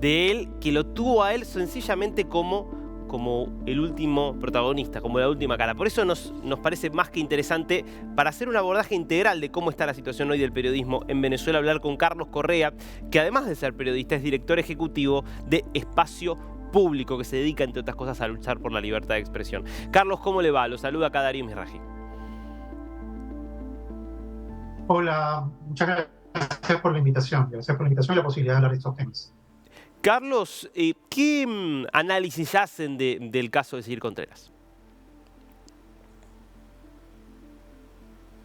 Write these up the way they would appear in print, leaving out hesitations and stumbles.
de él, que lo tuvo a él sencillamente como el último protagonista, como la última cara. Por eso nos parece más que interesante, para hacer un abordaje integral de cómo está la situación hoy del periodismo en Venezuela, hablar con Carlos Correa, que además de ser periodista es director ejecutivo de Espacio Público, que se dedica, entre otras cosas, a luchar por la libertad de expresión. Carlos, ¿cómo le va? Lo saluda acá Darío Misraji. Hola, muchas gracias por la invitación. Gracias por la invitación y la posibilidad de hablar de estos temas. Carlos, ¿qué análisis hacen del caso de Said Contreras?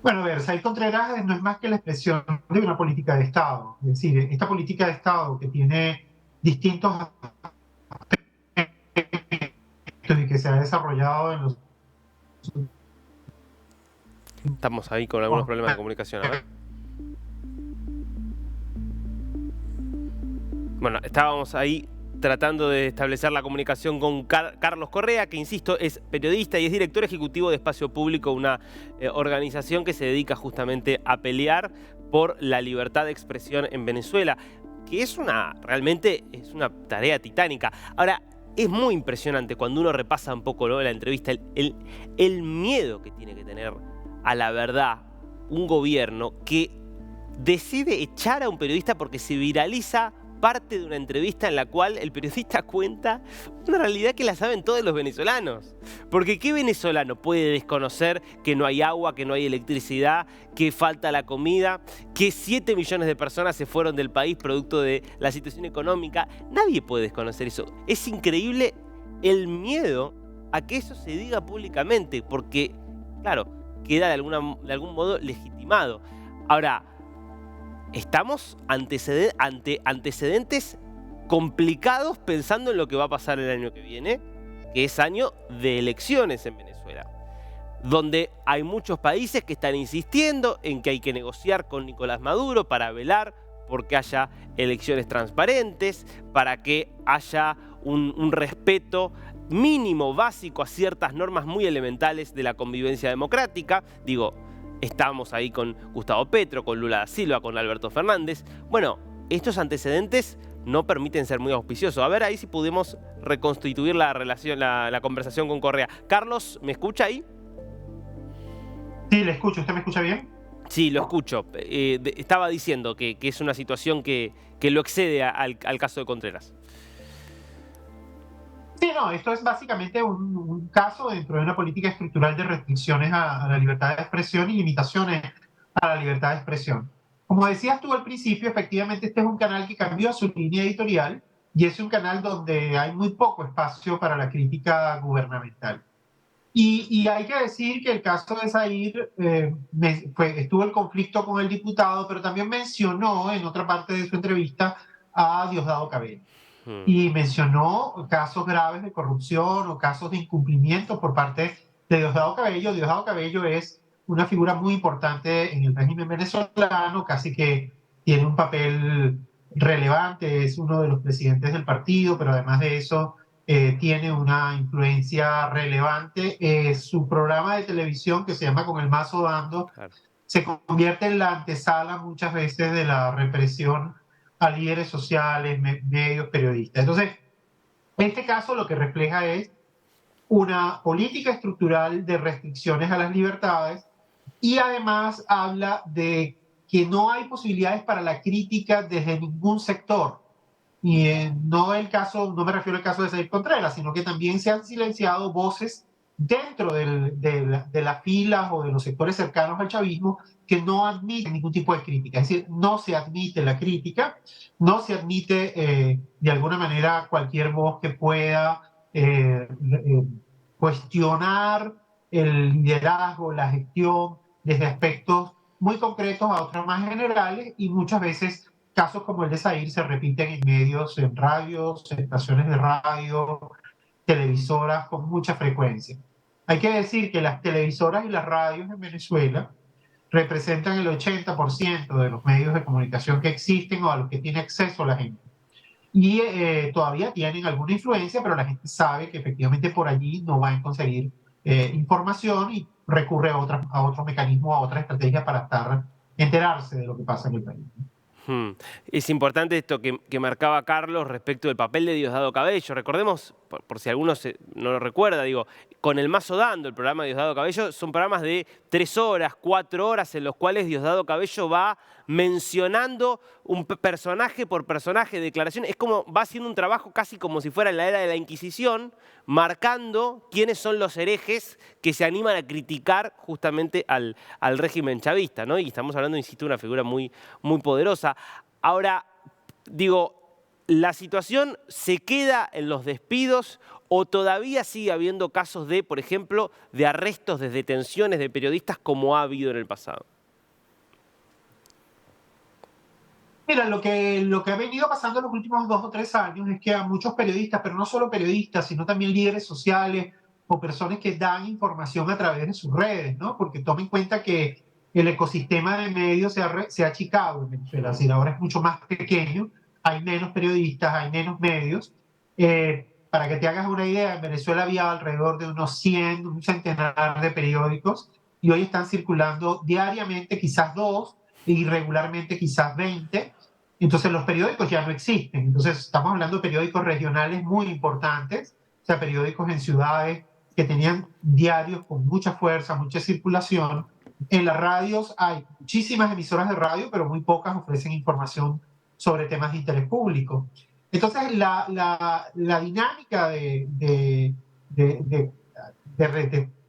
Bueno, a ver, Said Contreras no es más que la expresión de una política de Estado. Es decir, esta política de Estado que tiene distintos aspectos y que se ha desarrollado en los Estamos ahí con algunos problemas de comunicación, a ver. Bueno, estábamos ahí tratando de establecer la comunicación con Carlos Correa, que, insisto, es periodista y es director ejecutivo de Espacio Público, una organización que se dedica justamente a pelear por la libertad de expresión en Venezuela, que realmente es una tarea titánica. Ahora, es muy impresionante cuando uno repasa un poco, ¿no?, la entrevista, el miedo que tiene que tener a la verdad un gobierno que decide echar a un periodista porque se viraliza parte de una entrevista en la cual el periodista cuenta una realidad que la saben todos los venezolanos. Porque ¿qué venezolano puede desconocer que no hay agua, que no hay electricidad, que falta la comida, que 7 millones de personas se fueron del país producto de la situación económica? Nadie puede desconocer eso. Es increíble el miedo a que eso se diga públicamente, porque, claro, queda de algún modo legitimado. Ahora, estamos ante antecedentes complicados pensando en lo que va a pasar el año que viene, que es año de elecciones en Venezuela, donde hay muchos países que están insistiendo en que hay que negociar con Nicolás Maduro para velar porque haya elecciones transparentes, para que haya un respeto mínimo, básico, a ciertas normas muy elementales de la convivencia democrática. Digo, estamos ahí con Gustavo Petro, con Lula da Silva, con Alberto Fernández. Bueno, estos antecedentes no permiten ser muy auspiciosos. A ver ahí si pudimos reconstituir la relación, la conversación con Correa. Carlos, ¿me escucha ahí? Sí, le escucho. ¿Usted me escucha bien? Sí, lo escucho. Estaba diciendo que es una situación que lo excede al caso de Contreras. Sí, no, esto es básicamente un caso dentro de una política estructural de restricciones a la libertad de expresión y limitaciones a la libertad de expresión. Como decías tú al principio, efectivamente este es un canal que cambió su línea editorial y es un canal donde hay muy poco espacio para la crítica gubernamental. Y hay que decir que el caso de Said, estuvo el conflicto con el diputado, pero también mencionó en otra parte de su entrevista a Diosdado Cabello. Y mencionó casos graves de corrupción o casos de incumplimiento por parte de Diosdado Cabello. Diosdado Cabello es una figura muy importante en el régimen venezolano, casi que tiene un papel relevante, es uno de los presidentes del partido, pero además de eso tiene una influencia relevante. Su programa de televisión, que se llama Con el Mazo Dando, Claro. se convierte en la antesala muchas veces de la represión a líderes sociales, medios, periodistas. Entonces, este caso lo que refleja es una política estructural de restricciones a las libertades y además habla de que no hay posibilidades para la crítica desde ningún sector. Y no me refiero al caso de Said Contreras, sino que también se han silenciado voces dentro de las filas o de los sectores cercanos al chavismo que no admiten ningún tipo de crítica. Es decir, no se admite la crítica, no se admite de alguna manera cualquier voz que pueda cuestionar el liderazgo, la gestión, desde aspectos muy concretos a otros más generales, y muchas veces casos como el de Said se repiten en medios, en radios, en estaciones de radio, televisoras con mucha frecuencia. Hay que decir que las televisoras y las radios en Venezuela representan el 80% de los medios de comunicación que existen o a los que tiene acceso la gente. Y todavía tienen alguna influencia, pero la gente sabe que efectivamente por allí no van a conseguir información y recurre a otro mecanismo, a otra estrategia para enterarse de lo que pasa en el país. Hmm. Es importante esto que marcaba Carlos respecto del papel de Diosdado Cabello. Recordemos, por si alguno no lo recuerda, digo, con El Mazo Dando, el programa de Diosdado Cabello, son programas de 3 horas, 4 horas, en los cuales Diosdado Cabello va mencionando un personaje por personaje, declaración. Es como, va haciendo un trabajo casi como si fuera en la era de la Inquisición, marcando quiénes son los herejes que se animan a criticar justamente al régimen chavista, ¿no? Y estamos hablando, insisto, de una figura muy poderosa. Ahora, digo, ¿la situación se queda en los despidos o todavía sigue habiendo casos de, por ejemplo, de arrestos, de detenciones de periodistas como ha habido en el pasado? Mira, lo que ha venido pasando en los últimos 2 o 3 años es que a muchos periodistas, pero no solo periodistas, sino también líderes sociales o personas que dan información a través de sus redes, ¿no? Porque toma en cuenta que el ecosistema de medios se ha achicado en Venezuela, es decir, ahora es mucho más pequeño, hay menos periodistas, hay menos medios. Para que te hagas una idea, en Venezuela había alrededor de unos 100, un centenar de periódicos y hoy están circulando diariamente quizás 2, irregularmente quizás 20. Entonces los periódicos ya no existen. Entonces estamos hablando de periódicos regionales muy importantes, o sea, periódicos en ciudades que tenían diarios con mucha fuerza, mucha circulación. En las radios hay muchísimas emisoras de radio, pero muy pocas ofrecen información sobre temas de interés público. Entonces la dinámica de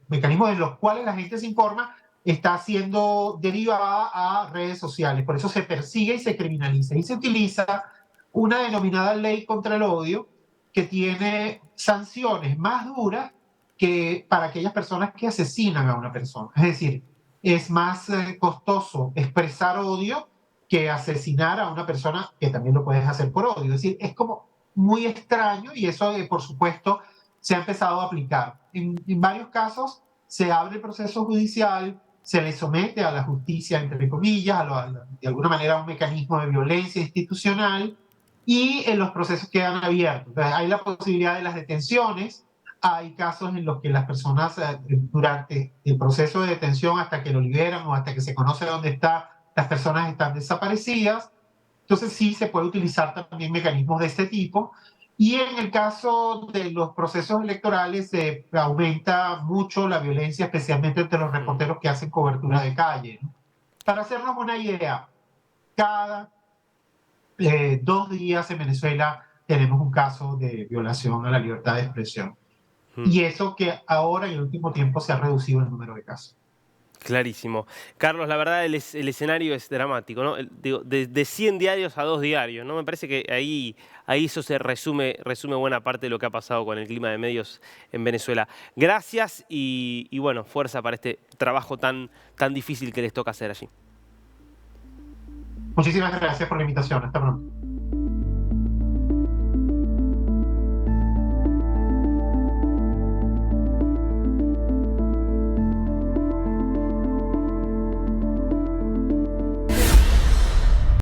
mecanismos en los cuales la gente se informa está siendo derivada a redes sociales. Por eso se persigue y se criminaliza. Y se utiliza una denominada ley contra el odio que tiene sanciones más duras que para aquellas personas que asesinan a una persona. Es decir, es más costoso expresar odio que asesinar a una persona que también lo puedes hacer por odio. Es decir, es como muy extraño y eso, por supuesto, se ha empezado a aplicar. En varios casos se abre el proceso judicial, se le somete a la justicia, entre comillas, de alguna manera a un mecanismo de violencia institucional y los procesos quedan abiertos. Entonces, hay la posibilidad de las detenciones, hay casos en los que las personas durante el proceso de detención hasta que lo liberan o hasta que se conoce dónde está, las personas están desaparecidas. Entonces sí se puede utilizar también mecanismos de este tipo. Y en el caso de los procesos electorales se aumenta mucho la violencia, especialmente entre los reporteros que hacen cobertura de calle, ¿no? Para hacernos una idea, cada 2 días en Venezuela tenemos un caso de violación a la libertad de expresión. Y eso que ahora en el último tiempo se ha reducido el número de casos. Clarísimo. Carlos, la verdad el escenario es dramático, ¿no? Digo, de 100 diarios a 2 diarios, ¿no? Me parece que ahí eso se resume buena parte de lo que ha pasado con el clima de medios en Venezuela. Gracias y bueno, fuerza para este trabajo tan difícil que les toca hacer allí. Muchísimas gracias por la invitación. Hasta pronto.